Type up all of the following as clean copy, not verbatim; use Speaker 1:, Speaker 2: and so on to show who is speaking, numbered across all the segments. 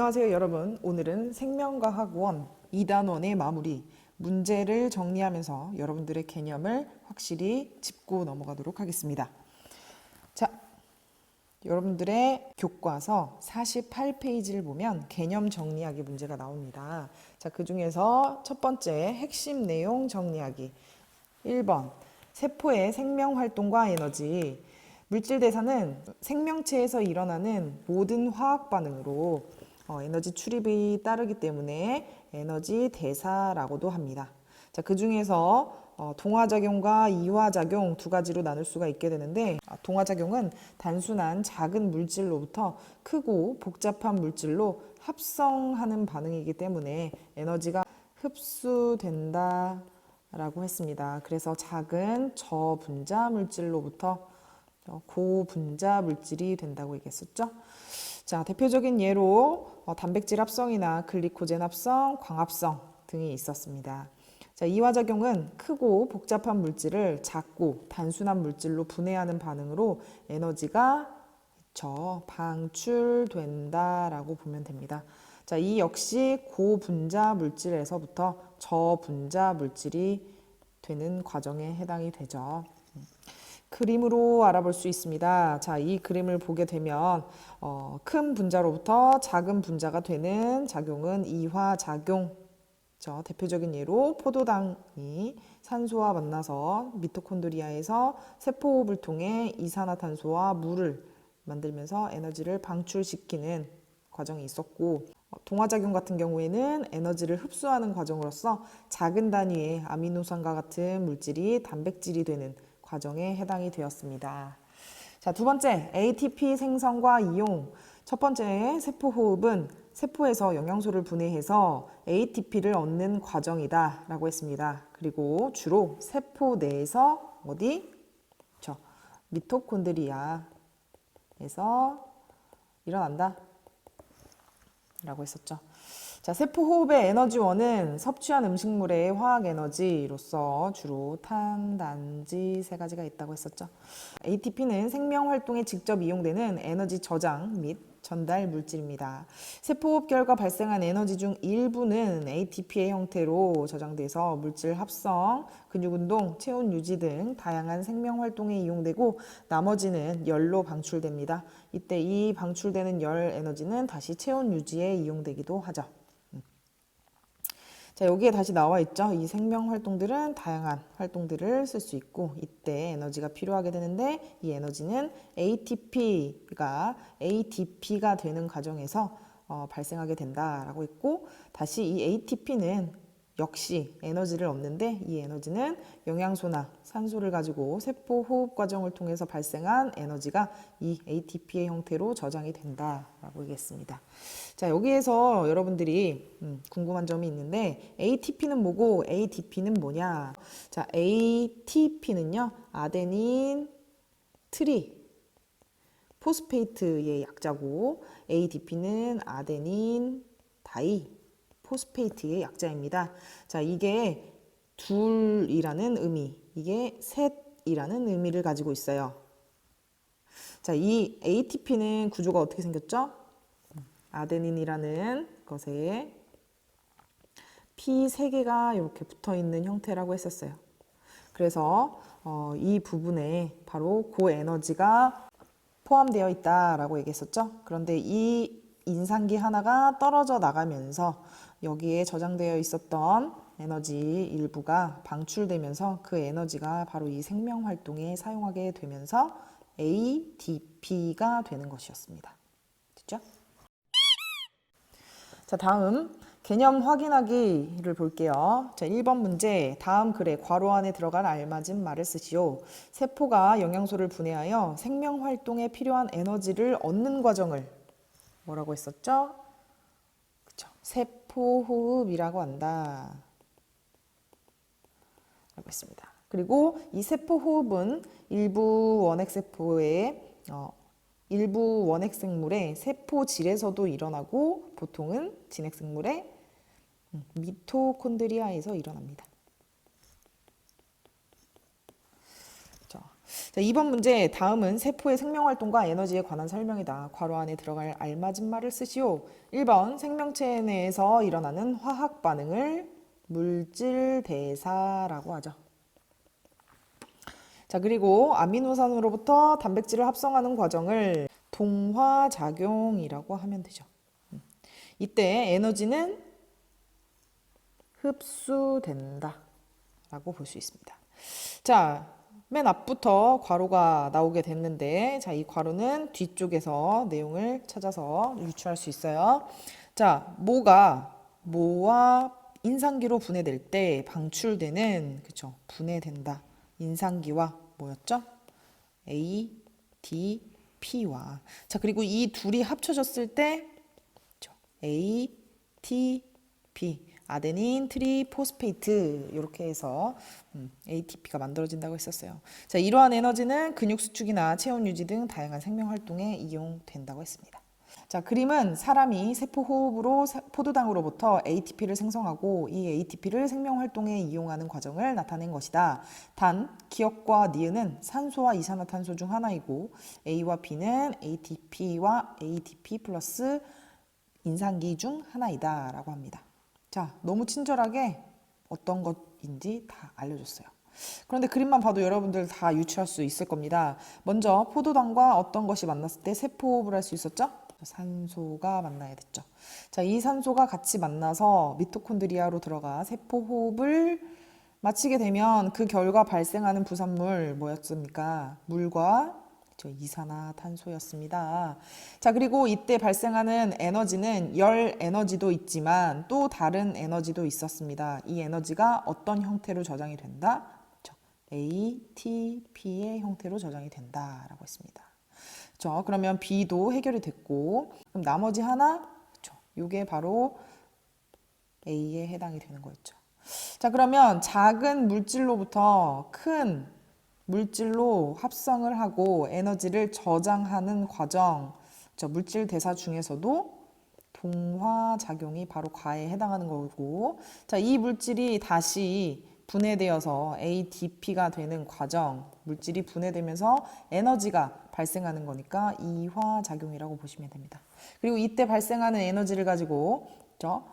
Speaker 1: 안녕하세요 여러분. 오늘은 생명과학원 2단원의 마무리 문제를 정리하면서 여러분들의 개념을 확실히 짚고 넘어가도록 하겠습니다. 자, 여러분들의 교과서 48페이지를 보면 개념 정리하기 문제가 나옵니다. 자, 그 중에서 첫 번째 핵심 내용 정리하기 1번 세포의 생명활동과 에너지. 물질 대사는 생명체에서 일어나는 모든 화학 반응으로 에너지 출입이 따르기 때문에 에너지 대사라고도 합니다. 자, 그 중에서 동화작용과 이화작용 두 가지로 나눌 수가 있게 되는데, 동화작용은 단순한 작은 물질로부터 크고 복잡한 물질로 합성하는 반응이기 때문에 에너지가 흡수된다 라고 했습니다. 그래서 작은 저분자 물질로부터 고분자 물질이 된다고 얘기했었죠. 자, 대표적인 예로 단백질 합성이나 글리코젠 합성, 광합성 등이 있었습니다. 자, 이화작용은 크고 복잡한 물질을 작고 단순한 물질로 분해하는 반응으로 에너지가 방출된다라고 보면 됩니다. 자, 이 역시 고분자 물질에서부터 저분자 물질이 되는 과정에 해당이 되죠. 그림으로 알아볼 수 있습니다. 자, 이 그림을 보게 되면 큰 분자로부터 작은 분자가 되는 작용은 이화작용. 대표적인 예로 포도당이 산소와 만나서 미토콘드리아에서 세포호흡을 통해 이산화탄소와 물을 만들면서 에너지를 방출시키는 과정이 있었고, 동화작용 같은 경우에는 에너지를 흡수하는 과정으로서 작은 단위의 아미노산과 같은 물질이 단백질이 되는 과정에 해당이 되었습니다. 자, 두 번째, ATP 생성과 이용. 첫 번째, 세포호흡은 세포에서 영양소를 분해해서 ATP를 얻는 과정이다 라고 했습니다. 그리고 주로 세포 내에서 미토콘드리아에서 일어난다 라고 했었죠. 자, 세포호흡의 에너지원은 섭취한 음식물의 화학에너지로서 주로 탄, 단지 세 가지가 있다고 했었죠. ATP는 생명활동에 직접 이용되는 에너지 저장 및 전달 물질입니다. 세포호흡 결과 발생한 에너지 중 일부는 ATP의 형태로 저장돼서 물질 합성, 근육운동, 체온 유지 등 다양한 생명활동에 이용되고, 나머지는 열로 방출됩니다. 이때 이 방출되는 열 에너지는 다시 체온 유지에 이용되기도 하죠. 자, 여기에 다시 나와 있죠. 이 생명 활동들은 다양한 활동들을 쓸 수 있고, 이때 에너지가 필요하게 되는데, 이 에너지는 ATP가 되는 과정에서 발생하게 된다라고 했고, 다시 이 ATP는 역시 에너지를 얻는데, 이 에너지는 영양소나 산소를 가지고 세포 호흡 과정을 통해서 발생한 에너지가 이 ATP의 형태로 저장이 된다라고 얘기했습니다. 자, 여기에서 여러분들이 궁금한 점이 있는데, ATP는 뭐고 ADP는 뭐냐? 자, ATP는요, 아데닌 트리 포스페이트의 약자고, ADP는 아데닌 다이 포스페이트의 약자입니다. 자, 이게 둘이라는 의미, 이게 셋이라는 의미를 가지고 있어요. 자, 이 ATP는 구조가 어떻게 생겼죠? 아데닌이라는 것에 P 3개가 이렇게 붙어 있는 형태라고 했었어요. 그래서 이 부분에 바로 고에너지가 포함되어 있다라고 얘기했었죠. 그런데 이 인산기 하나가 떨어져 나가면서 여기에 저장되어 있었던 에너지 일부가 방출되면서 그 에너지가 바로 이 생명활동에 사용하게 되면서 ADP가 되는 것이었습니다. 됐죠? 자, 다음 개념 확인하기를 볼게요. 자, 1번 문제. 다음 글에 괄호 안에 들어갈 알맞은 말을 쓰시오. 세포가 영양소를 분해하여 생명 활동에 필요한 에너지를 얻는 과정을 뭐라고 했었죠? 그쵸. 세포호흡이라고 한다. 라고 했습니다. 그리고 이 세포호흡은 일부 원핵생물의 세포질에서도 일어나고, 보통은 진핵생물의 미토콘드리아에서 일어납니다. 자, 2번 문제. 다음은 세포의 생명활동과 에너지에 관한 설명이다. 괄호 안에 들어갈 알맞은 말을 쓰시오. 1번 생명체 내에서 일어나는 화학 반응을 물질 대사라고 하죠. 자, 그리고 아미노산으로부터 단백질을 합성하는 과정을 동화작용이라고 하면 되죠. 이때 에너지는 흡수된다 라고 볼 수 있습니다. 자, 맨 앞부터 괄호가 나오게 됐는데, 자, 이 괄호는 뒤쪽에서 내용을 찾아서 유추할 수 있어요. 자, 모와 인산기로 분해될 때 방출되는, 그쵸, 분해된다. 인산기와 뭐였죠? ATP와. 자, 그리고 이 둘이 합쳐졌을 때, 그쵸, ATP. 아데닌 트리포스페이트 이렇게 해서 ATP가 만들어진다고 했었어요. 자, 이러한 에너지는 근육 수축이나 체온 유지 등 다양한 생명 활동에 이용된다고 했습니다. 자, 그림은 사람이 세포 호흡으로 포도당으로부터 ATP를 생성하고 이 ATP를 생명 활동에 이용하는 과정을 나타낸 것이다. 단 기억과 니은은 산소와 이산화탄소 중 하나이고 A와 B는 ATP와 ATP 플러스 인산기 중 하나이다 라고 합니다. 자, 너무 친절하게 어떤 것인지 다 알려줬어요. 그런데 그림만 봐도 여러분들 다 유추할 수 있을 겁니다. 먼저 포도당과 어떤 것이 만났을 때 세포호흡을 할 수 있었죠? 산소가 만나야 됐죠. 자, 이 산소가 같이 만나서 미토콘드리아로 들어가 세포호흡을 마치게 되면 그 결과 발생하는 부산물 뭐였습니까? 물과 이산화탄소였습니다. 자, 그리고 이때 발생하는 에너지는 열 에너지도 있지만 또 다른 에너지도 있었습니다. 이 에너지가 어떤 형태로 저장이 된다? ATP의 형태로 저장이 된다라고 했습니다. 그러면 B도 해결이 됐고, 그럼 나머지 하나, 이게 바로 A에 해당이 되는 거였죠. 자, 그러면 작은 물질로부터 큰 물질로 합성을 하고 에너지를 저장하는 과정, 물질 대사 중에서도 동화작용이 바로 과에 해당하는 거고, 자, 이 물질이 다시 분해되어서 ATP가 되는 과정, 물질이 분해되면서 에너지가 발생하는 거니까 이화작용이라고 보시면 됩니다. 그리고 이때 발생하는 에너지를 가지고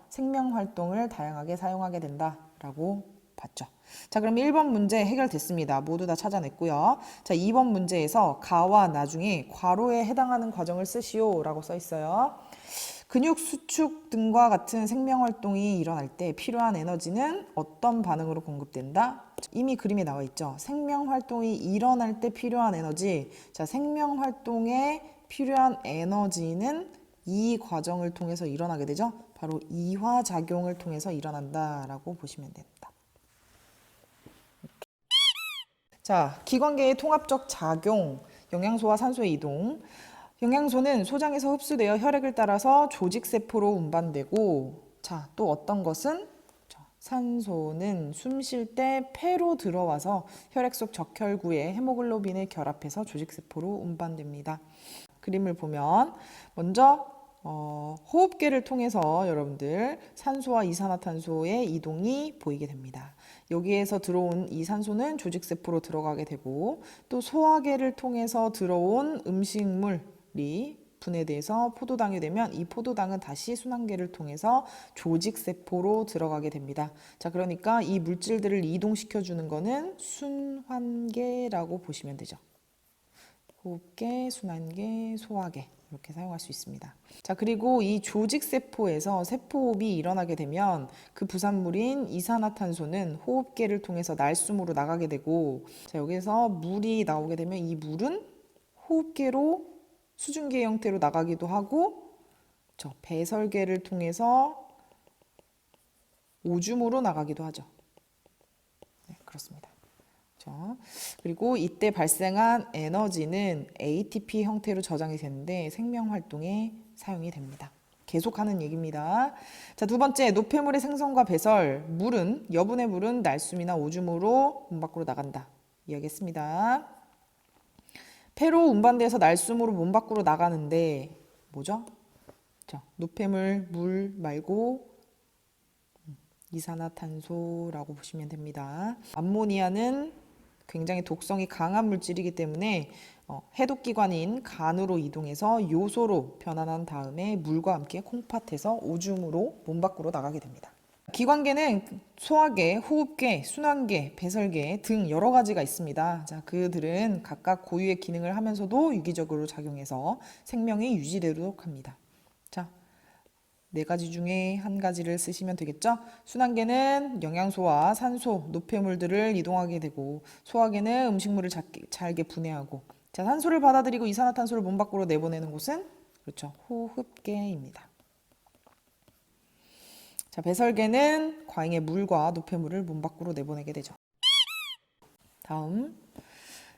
Speaker 1: 생명활동을 다양하게 사용하게 된다라고 봤죠. 자, 그럼 1번 문제 해결됐습니다. 모두 다 찾아냈고요. 자, 2번 문제에서 가와 나중에 괄호에 해당하는 과정을 쓰시오 라고 써 있어요. 근육 수축 등과 같은 생명활동이 일어날 때 필요한 에너지는 어떤 반응으로 공급된다? 이미 그림에 나와 있죠. 생명활동이 일어날 때 필요한 에너지. 자, 생명활동에 필요한 에너지는 이 과정을 통해서 일어나게 되죠. 바로 이화작용을 통해서 일어난다라고 보시면 됩니다. 자, 기관계의 통합적 작용, 영양소와 산소의 이동. 영양소는 소장에서 흡수되어 혈액을 따라서 조직세포로 운반되고, 자, 또 어떤 것은 산소는 숨 쉴 때 폐로 들어와서 혈액 속 적혈구에 헤모글로빈을 결합해서 조직세포로 운반됩니다. 그림을 보면 먼저 호흡계를 통해서 여러분들 산소와 이산화탄소의 이동이 보이게 됩니다. 여기에서 들어온 이 산소는 조직세포로 들어가게 되고 또 소화계를 통해서 들어온 음식물이 분해돼서 포도당이 되면 이 포도당은 다시 순환계를 통해서 조직세포로 들어가게 됩니다. 자, 그러니까 이 물질들을 이동시켜 주는 거는 순환계라고 보시면 되죠. 호흡계, 순환계, 소화계 이렇게 사용할 수 있습니다. 자, 그리고 이 조직세포에서 세포호흡이 일어나게 되면 그 부산물인 이산화탄소는 호흡계를 통해서 날숨으로 나가게 되고, 자, 여기서 물이 나오게 되면 이 물은 호흡계로 수증기 형태로 나가기도 하고, 배설계를 통해서 오줌으로 나가기도 하죠. 네, 그렇습니다. 그리고 이때 발생한 에너지는 ATP 형태로 저장이 되는데 생명활동에 사용이 됩니다. 계속하는 얘기입니다. 자, 두 번째, 노폐물의 생성과 배설. 여분의 물은 날숨이나 오줌으로 몸 밖으로 나간다. 이야기했습니다. 폐로 운반돼서 날숨으로 몸 밖으로 나가는데 뭐죠? 노폐물, 물 말고 이산화탄소라고 보시면 됩니다. 암모니아는 굉장히 독성이 강한 물질이기 때문에 해독기관인 간으로 이동해서 요소로 변환한 다음에 물과 함께 콩팥에서 오줌으로 몸 밖으로 나가게 됩니다. 기관계는 소화계, 호흡계, 순환계, 배설계 등 여러 가지가 있습니다. 자, 그들은 각각 고유의 기능을 하면서도 유기적으로 작용해서 생명이 유지되도록 합니다. 자, 네 가지 중에 한 가지를 쓰시면 되겠죠? 순환계는 영양소와 산소, 노폐물들을 이동하게 되고, 소화계는 음식물을 잘게 분해하고, 자, 산소를 받아들이고 이산화탄소를 몸 밖으로 내보내는 곳은 그렇죠, 호흡계입니다. 자, 배설계는 과잉의 물과 노폐물을 몸 밖으로 내보내게 되죠. 다음.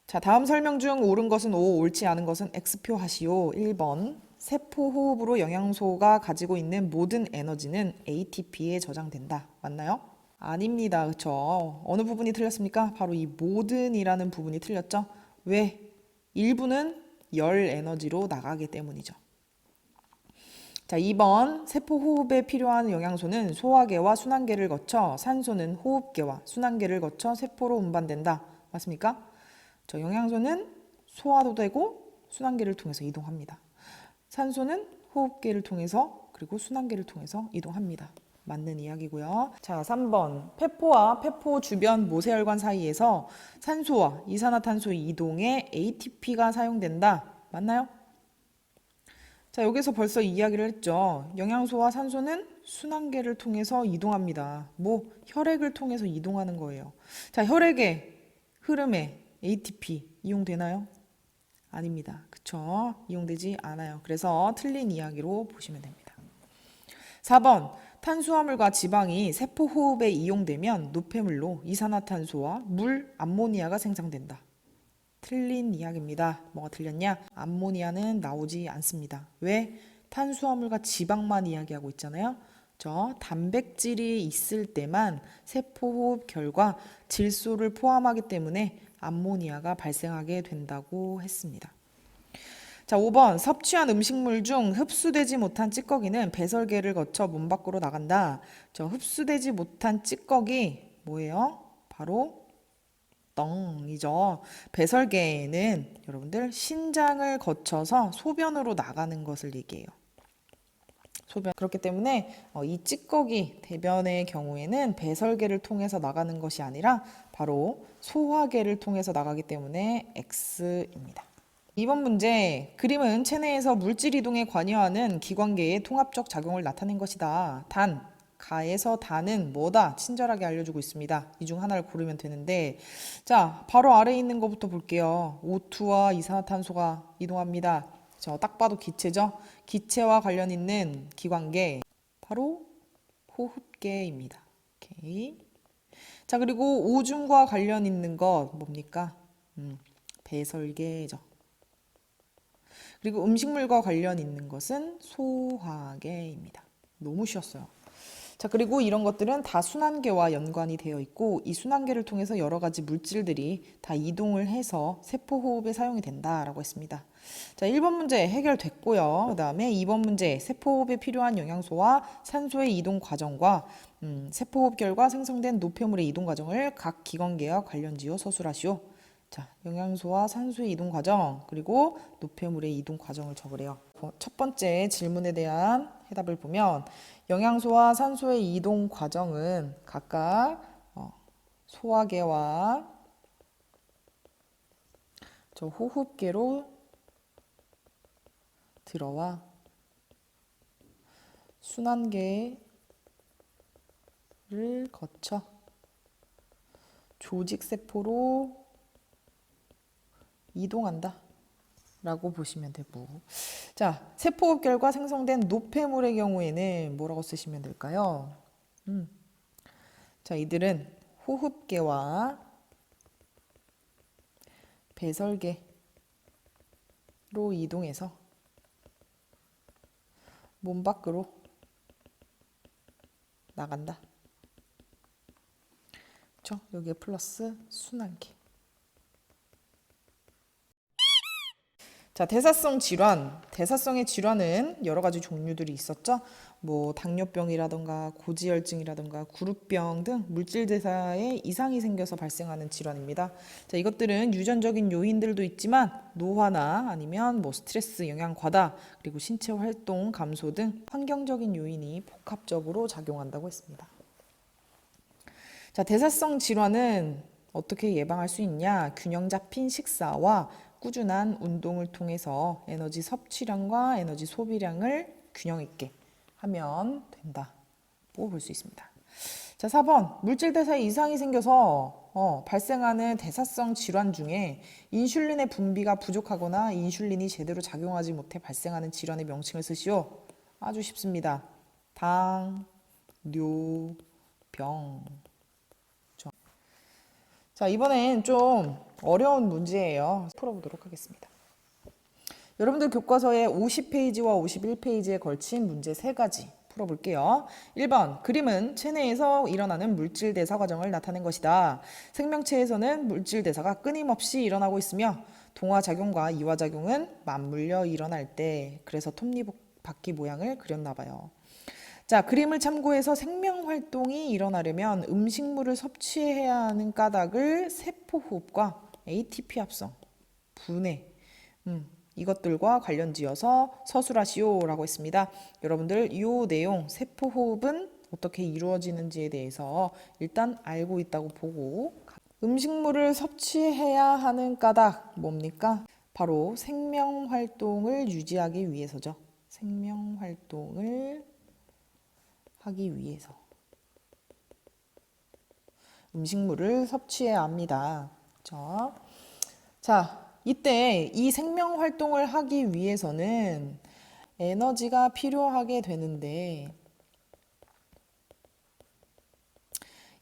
Speaker 1: 자, 다음 설명 중 옳은 것은 O, 옳지 않은 것은 X표 하시오. 1번. 세포 호흡으로 영양소가 가지고 있는 모든 에너지는 ATP에 저장된다. 맞나요? 아닙니다. 그렇죠? 어느 부분이 틀렸습니까? 바로 이 모든이라는 부분이 틀렸죠? 왜? 일부는 열 에너지로 나가기 때문이죠. 자, 2번 세포 호흡에 필요한 영양소는 소화계와 순환계를 거쳐 산소는 호흡계와 순환계를 거쳐 세포로 운반된다. 맞습니까? 저 영양소는 소화도 되고 순환계를 통해서 이동합니다. 산소는 호흡계를 통해서 그리고 순환계를 통해서 이동합니다. 맞는 이야기고요. 자, 3번 폐포와 폐포 주변 모세혈관 사이에서 산소와 이산화탄소 이동에 ATP가 사용된다. 맞나요? 자, 여기서 벌써 이야기를 했죠. 영양소와 산소는 순환계를 통해서 이동합니다. 뭐 혈액을 통해서 이동하는 거예요. 자, 혈액의 흐름에 ATP 이용되나요? 아닙니다. 그쵸? 이용되지 않아요. 그래서 틀린 이야기로 보시면 됩니다. 4번 탄수화물과 지방이 세포 호흡에 이용되면 노폐물로 이산화탄소와 물, 암모니아가 생성된다. 틀린 이야기입니다. 뭐가 틀렸냐? 암모니아는 나오지 않습니다. 왜? 탄수화물과 지방만 이야기하고 있잖아요. 저 단백질이 있을 때만 세포호흡 결과 질소를 포함하기 때문에 암모니아가 발생하게 된다고 했습니다. 자, 5번 섭취한 음식물 중 흡수되지 못한 찌꺼기는 배설계를 거쳐 몸 밖으로 나간다. 저 흡수되지 못한 찌꺼기 뭐예요? 바로 똥이죠. 배설계는 여러분들 신장을 거쳐서 소변으로 나가는 것을 얘기해요. 소변. 그렇기 때문에 이 찌꺼기 대변의 경우에는 배설계를 통해서 나가는 것이 아니라 바로 소화계를 통해서 나가기 때문에 X입니다. 2번 문제. 그림은 체내에서 물질 이동에 관여하는 기관계의 통합적 작용을 나타낸 것이다. 단, 가에서 단은 뭐다? 친절하게 알려주고 있습니다. 이 중 하나를 고르면 되는데, 자, 바로 아래에 있는 것부터 볼게요. O2와 이산화탄소가 이동합니다. 딱 봐도 기체죠? 기체와 관련 있는 기관계, 바로 호흡계입니다. 오케이. 자, 그리고 오줌과 관련 있는 것 뭡니까? 배설계죠. 그리고 음식물과 관련 있는 것은 소화계입니다. 너무 쉬웠어요. 자, 그리고 이런 것들은 다 순환계와 연관이 되어 있고 이 순환계를 통해서 여러 가지 물질들이 다 이동을 해서 세포 호흡에 사용이 된다라고 했습니다. 자, 1번 문제 해결됐고요. 그 다음에 2번 문제 세포 호흡에 필요한 영양소와 산소의 이동 과정과 세포 호흡 결과 생성된 노폐물의 이동 과정을 각 기관계와 관련지어 서술하시오. 자, 영양소와 산소의 이동 과정 그리고 노폐물의 이동 과정을 적으래요. 첫 번째 질문에 대한 해답을 보면 영양소와 산소의 이동 과정은 각각 소화계와 저 호흡계로 들어와 순환계를 거쳐 조직세포로 이동한다 라고 보시면 되고, 자, 세포흡 결과 생성된 노폐물의 경우에는 뭐라고 쓰시면 될까요? 자, 이들은 호흡계와 배설계로 이동해서 몸 밖으로 나간다. 그렇죠? 여기에 플러스 순환계. 자, 대사성 질환. 대사성의 질환은 여러 가지 종류들이 있었죠. 뭐 당뇨병이라던가 고지혈증이라던가 구루병 등 물질 대사에 이상이 생겨서 발생하는 질환입니다. 자, 이것들은 유전적인 요인들도 있지만 노화나 아니면 뭐 스트레스, 영양 과다, 그리고 신체 활동 감소 등 환경적인 요인이 복합적으로 작용한다고 했습니다. 자, 대사성 질환은 어떻게 예방할 수 있냐? 균형 잡힌 식사와 꾸준한 운동을 통해서 에너지 섭취량과 에너지 소비량을 균형 있게 하면 된다고 볼 수 있습니다. 자, 4번. 물질 대사에 이상이 생겨서 발생하는 대사성 질환 중에 인슐린의 분비가 부족하거나 인슐린이 제대로 작용하지 못해 발생하는 질환의 명칭을 쓰시오. 아주 쉽습니다. 당, 뇨, 병. 자, 이번엔 좀 어려운 문제예요. 풀어보도록 하겠습니다. 여러분들 교과서에 50페이지와 51페이지에 걸친 문제 3가지 풀어볼게요. 1번, 그림은 체내에서 일어나는 물질 대사 과정을 나타낸 것이다. 생명체에서는 물질 대사가 끊임없이 일어나고 있으며 동화작용과 이화작용은 맞물려 일어날 때, 그래서 톱니바퀴 모양을 그렸나 봐요. 자, 그림을 참고해서 생명 활동이 일어나려면 음식물을 섭취해야 하는 까닭을 세포호흡과 ATP 합성, 분해, 이것들과 관련지어서 서술하시오라고 했습니다. 여러분들 이 내용 세포호흡은 어떻게 이루어지는지에 대해서 일단 알고 있다고 보고, 음식물을 섭취해야 하는 까닭 뭡니까? 바로 생명 활동을 유지하기 위해서죠. 생명 활동을 하기 위해서 음식물을 섭취해야 합니다. 그렇죠? 자, 이때 이 생명 활동을 하기 위해서는 에너지가 필요하게 되는데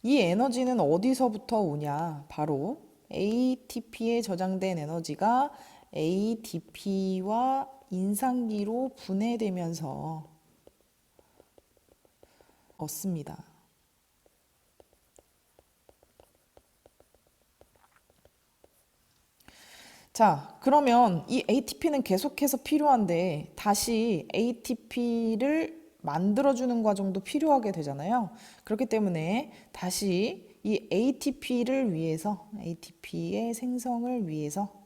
Speaker 1: 이 에너지는 어디서부터 오냐? 바로 ATP에 저장된 에너지가 ADP와 인산기로 분해되면서 얻습니다. 자, 그러면 이 ATP는 계속해서 필요한데 다시 ATP를 만들어주는 과정도 필요하게 되잖아요. 그렇기 때문에 다시 이 ATP를 위해서, ATP의 생성을 위해서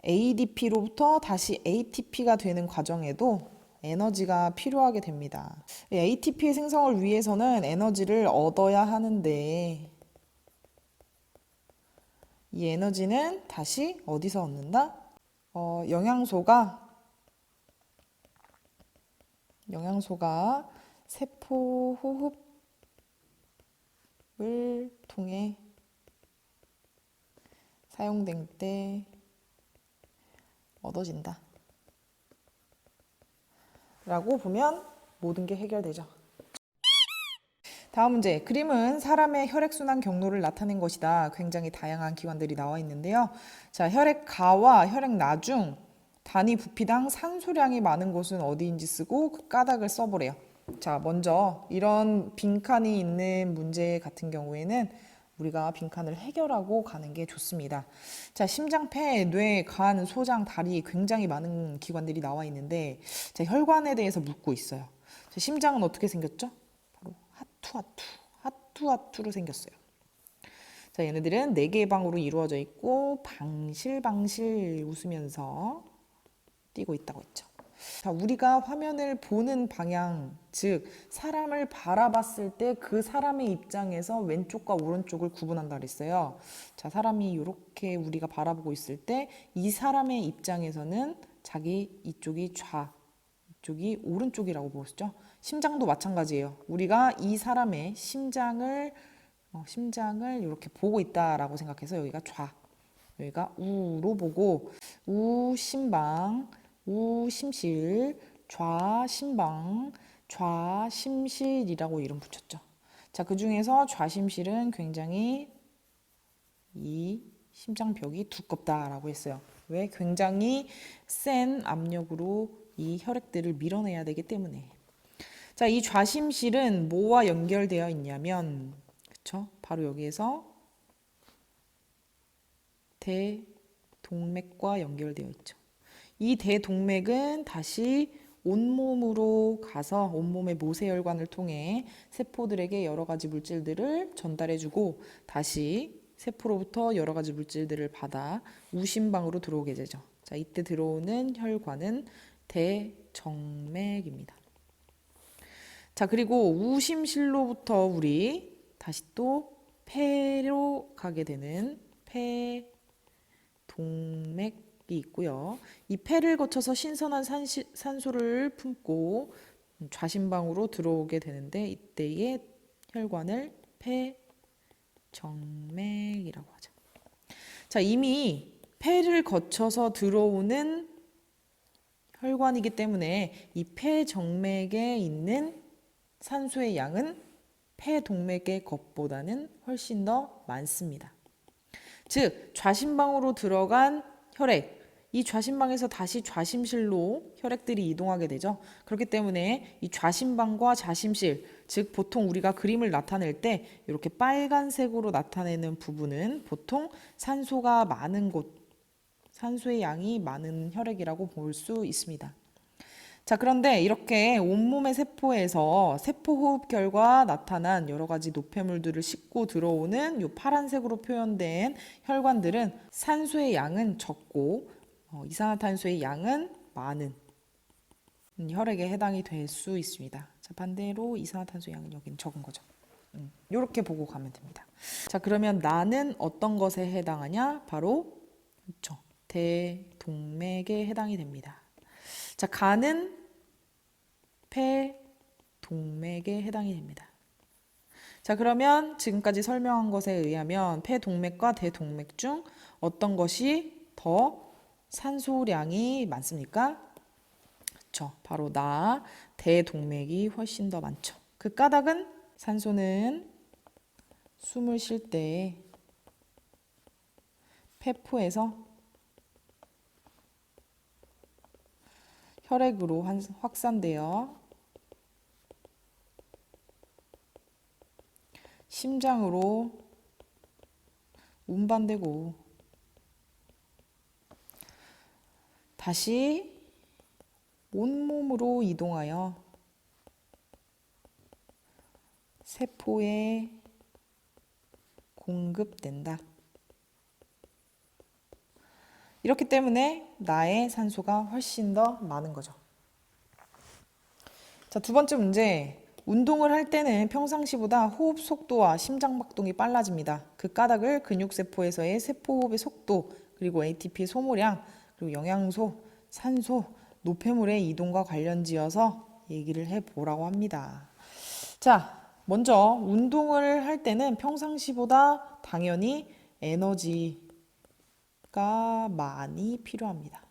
Speaker 1: ADP로부터 다시 ATP가 되는 과정에도 에너지가 필요하게 됩니다. ATP 생성을 위해서는 에너지를 얻어야 하는데 이 에너지는 다시 어디서 얻는다? 영양소가 세포 호흡을 통해 사용될 때 얻어진다 라고 보면 모든 게 해결되죠. 다음 문제. 그림은 사람의 혈액순환 경로를 나타낸 것이다. 굉장히 다양한 기관들이 나와 있는데요. 자, 혈액가와 혈액나 중 단위 부피당 산소량이 많은 곳은 어디인지 쓰고 그 까닭을 써보래요. 자, 먼저 이런 빈칸이 있는 문제 같은 경우에는 우리가 빈칸을 해결하고 가는 게 좋습니다. 자, 심장, 폐, 뇌, 간, 소장, 다리 굉장히 많은 기관들이 나와 있는데 자, 혈관에 대해서 묻고 있어요. 자, 심장은 어떻게 생겼죠? 바로 하투하투로 생겼어요. 자, 얘네들은 4개의 방으로 이루어져 있고 방실방실 웃으면서 뛰고 있다고 했죠. 자, 우리가 화면을 보는 방향, 즉 사람을 바라봤을 때 그 사람의 입장에서 왼쪽과 오른쪽을 구분한다 그랬어요. 자, 사람이 이렇게 우리가 바라보고 있을 때 이 사람의 입장에서는 자기 이쪽이 좌, 이쪽이 오른쪽이라고 보았죠. 심장도 마찬가지예요. 우리가 이 사람의 심장을 이렇게 보고 있다라고 생각해서 여기가 좌, 여기가 우로 보고 우심방, 우심실, 좌심방, 좌심실이라고 이름 붙였죠. 자, 그 중에서 좌심실은 굉장히 이 심장벽이 두껍다라고 했어요. 왜? 굉장히 센 압력으로 이 혈액들을 밀어내야 되기 때문에. 자, 이 좌심실은 뭐와 연결되어 있냐면, 그쵸? 바로 여기에서 대동맥과 연결되어 있죠. 이 대동맥은 다시 온몸으로 가서 온몸의 모세혈관을 통해 세포들에게 여러 가지 물질들을 전달해주고 다시 세포로부터 여러 가지 물질들을 받아 우심방으로 들어오게 되죠. 자, 이때 들어오는 혈관은 대정맥입니다. 자, 그리고 우심실로부터 우리 다시 또 폐로 가게 되는 폐동맥이 있고요. 이 폐를 거쳐서 신선한 산소를 품고 좌심방으로 들어오게 되는데 이때의 혈관을 폐정맥이라고 하죠. 자, 이미 폐를 거쳐서 들어오는 혈관이기 때문에 이 폐정맥에 있는 산소의 양은 폐동맥의 것보다는 훨씬 더 많습니다. 즉, 좌심방으로 들어간 혈액, 이 좌심방에서 다시 좌심실로 혈액들이 이동하게 되죠. 그렇기 때문에 이 좌심방과 좌심실, 즉 보통 우리가 그림을 나타낼 때 이렇게 빨간색으로 나타내는 부분은 보통 산소가 많은 곳, 산소의 양이 많은 혈액이라고 볼 수 있습니다. 자, 그런데 이렇게 온몸의 세포에서 세포호흡결과 나타난 여러 가지 노폐물들을 싣고 들어오는 이 파란색으로 표현된 혈관들은 산소의 양은 적고 이산화탄소의 양은 많은 혈액에 해당이 될 수 있습니다. 자, 반대로 이산화탄소 양은 여기는 적은 거죠. 이렇게 보고 가면 됩니다. 자, 그러면 나는 어떤 것에 해당하냐? 바로 그렇죠. 대동맥에 해당이 됩니다. 자, 간은 폐동맥에 해당이 됩니다. 자, 그러면 지금까지 설명한 것에 의하면 폐동맥과 대동맥 중 어떤 것이 더 산소량이 많습니까? 그렇죠. 바로 대동맥이 훨씬 더 많죠. 그 까닭은 산소는 숨을 쉴 때 폐포에서 혈액으로 확산되어 심장으로 운반되고 다시 온몸으로 이동하여 세포에 공급된다. 이렇기 때문에 나의 산소가 훨씬 더 많은 거죠. 자, 두 번째 문제. 운동을 할 때는 평상시보다 호흡 속도와 심장박동이 빨라집니다. 그 까닭을 근육세포에서의 세포호흡의 속도, 그리고 ATP 소모량, 그리고 영양소, 산소, 노폐물의 이동과 관련지어서 얘기를 해보라고 합니다. 자, 먼저 운동을 할 때는 평상시보다 당연히 에너지가 많이 필요합니다.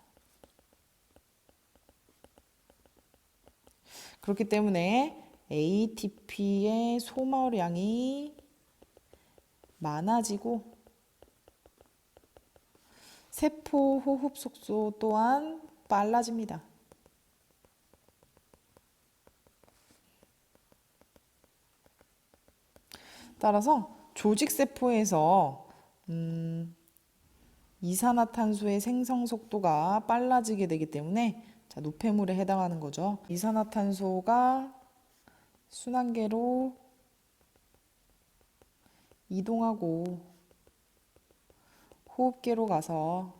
Speaker 1: 그렇기 때문에 ATP의 소모량이 많아지고 세포 호흡 속도 또한 빨라집니다. 따라서 조직세포에서 이산화탄소의 생성 속도가 빨라지게 되기 때문에 자, 노폐물에 해당하는 거죠. 이산화탄소가 순환계로 이동하고 호흡계로 가서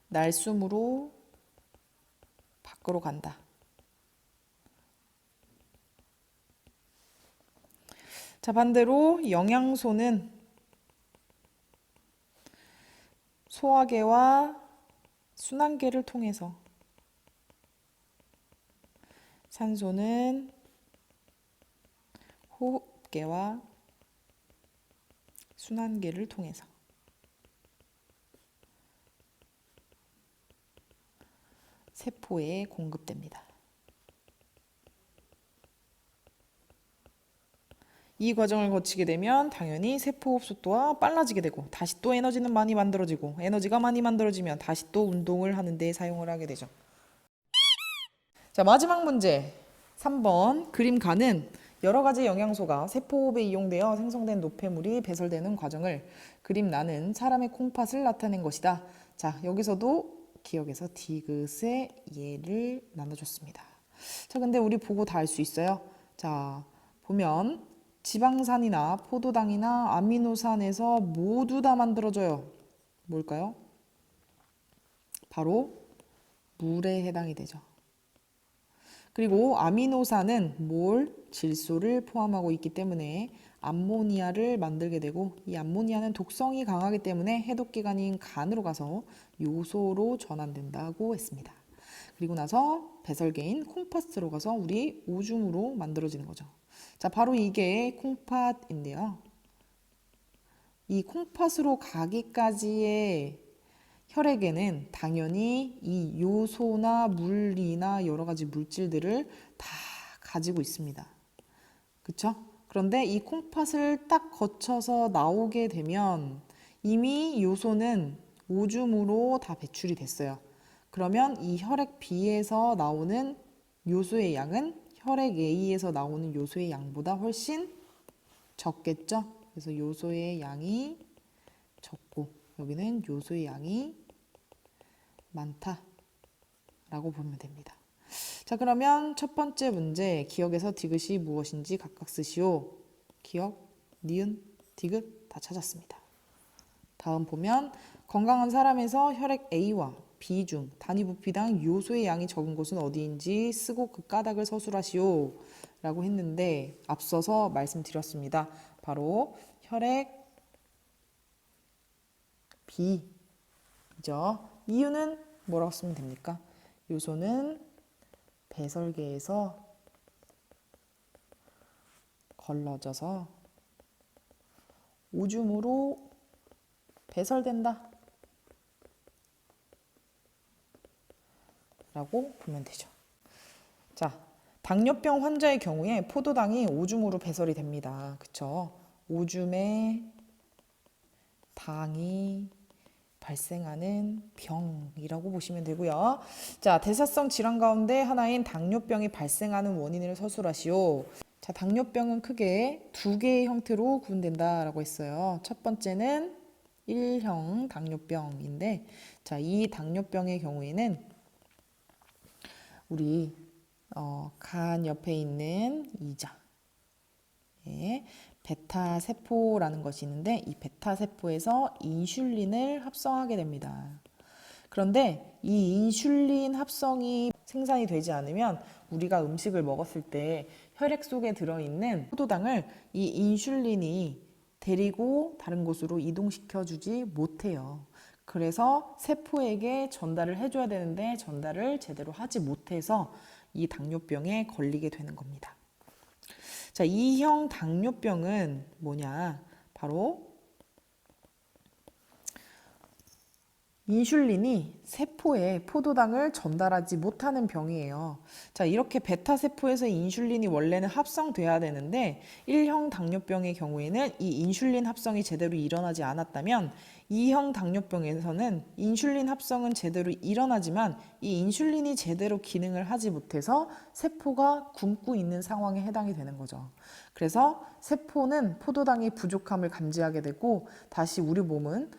Speaker 1: 날숨으로 밖으로 간다. 자, 반대로 영양소는 소화계와 순환계를 통해서, 산소는 호흡계와 순환계를 통해서 세포에 공급됩니다. 이 과정을 거치게 되면 당연히 세포호흡 속도가 빨라지게 되고 다시 또 에너지는 많이 만들어지고 에너지가 많이 만들어지면 다시 또 운동을 하는 데 사용을 하게 되죠. 자, 마지막 문제 3번 그림 가는 여러 가지 영양소가 세포호흡에 이용되어 생성된 노폐물이 배설되는 과정을 그림 나는 사람의 콩팥을 나타낸 것이다. 자, 여기서도 기억에서 디귿의 예를 나눠줬습니다. 자, 근데 우리 보고 다 알 수 있어요. 자, 보면 지방산이나 포도당이나 아미노산에서 모두 다 만들어져요. 뭘까요? 바로 물에 해당이 되죠. 그리고 아미노산은 질소를 포함하고 있기 때문에 암모니아를 만들게 되고, 이 암모니아는 독성이 강하기 때문에 해독기관인 간으로 가서 요소로 전환된다고 했습니다. 그리고 나서 배설계인 콩팥으로 가서 우리 오줌으로 만들어지는 거죠. 자, 바로 이게 콩팥인데요. 이 콩팥으로 가기까지의 혈액에는 당연히 이 요소나 물이나 여러 가지 물질들을 다 가지고 있습니다. 그쵸? 그런데 이 콩팥을 딱 거쳐서 나오게 되면 이미 요소는 오줌으로 다 배출이 됐어요. 그러면 이 혈액 B에서 나오는 요소의 양은 혈액 A에서 나오는 요소의 양보다 훨씬 적겠죠? 그래서 요소의 양이 적고 여기는 요소의 양이 많다라고 보면 됩니다. 자, 그러면 첫 번째 문제, 기억에서 디귿이 무엇인지 각각 쓰시오. 기억, 니은, 디귿 다 찾았습니다. 다음 보면 건강한 사람에서 혈액 A와 B 중 단위 부피당 요소의 양이 적은 곳은 어디인지 쓰고 그 까닭을 서술하시오 라고 했는데 앞서서 말씀드렸습니다. 바로 혈액 B죠. 이유는 뭐라고 쓰면 됩니까? 요소는 배설계에서 걸러져서 오줌으로 배설된다 라고 보면 되죠. 자, 당뇨병 환자의 경우에 포도당이 오줌으로 배설이 됩니다. 그쵸? 오줌에 당이 발생하는 병이라고 보시면 되고요. 자, 대사성 질환 가운데 하나인 당뇨병이 발생하는 원인을 서술하시오. 자, 당뇨병은 크게 두 개의 형태로 구분된다라고 했어요. 첫 번째는 1형 당뇨병인데, 자, 이 당뇨병의 경우에는 우리 간 옆에 있는 이자, 예, 베타 세포라는 것이 있는데 이 베타 세포에서 인슐린을 합성하게 됩니다. 그런데 이 인슐린 합성이 생산이 되지 않으면 우리가 음식을 먹었을 때 혈액 속에 들어있는 포도당을 이 인슐린이 데리고 다른 곳으로 이동시켜 주지 못해요. 그래서 세포에게 전달을 해줘야 되는데 전달을 제대로 하지 못해서 이 당뇨병에 걸리게 되는 겁니다. 자, 2형 당뇨병은 뭐냐? 바로 인슐린이 세포에 포도당을 전달하지 못하는 병이에요. 자, 이렇게 베타 세포에서 인슐린이 원래는 합성돼야 되는데 1형 당뇨병의 경우에는 이 인슐린 합성이 제대로 일어나지 않았다면 2형 당뇨병에서는 인슐린 합성은 제대로 일어나지만 이 인슐린이 제대로 기능을 하지 못해서 세포가 굶고 있는 상황에 해당이 되는 거죠. 그래서 세포는 포도당이 부족함을 감지하게 되고 다시 우리 몸은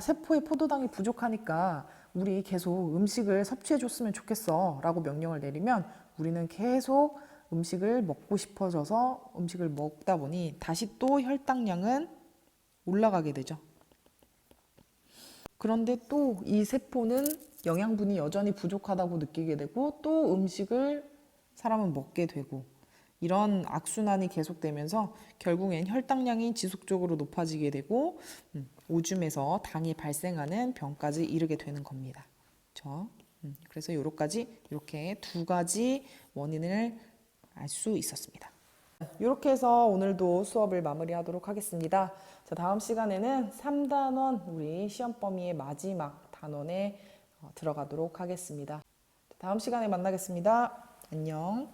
Speaker 1: 세포에 포도당이 부족하니까 우리 계속 음식을 섭취해 줬으면 좋겠어 라고 명령을 내리면 우리는 계속 음식을 먹고 싶어져서 음식을 먹다 보니 다시 또 혈당량은 올라가게 되죠. 그런데 또 이 세포는 영양분이 여전히 부족하다고 느끼게 되고 또 음식을 사람은 먹게 되고 이런 악순환이 계속되면서 결국엔 혈당량이 지속적으로 높아지게 되고 오줌에서 당이 발생하는 병까지 이르게 되는 겁니다. 그렇죠? 그래서 이렇게 두 가지 원인을 알 수 있었습니다. 이렇게 해서 오늘도 수업을 마무리하도록 하겠습니다. 자, 다음 시간에는 3단원 우리 시험 범위의 마지막 단원에 들어가도록 하겠습니다. 다음 시간에 만나겠습니다. 안녕.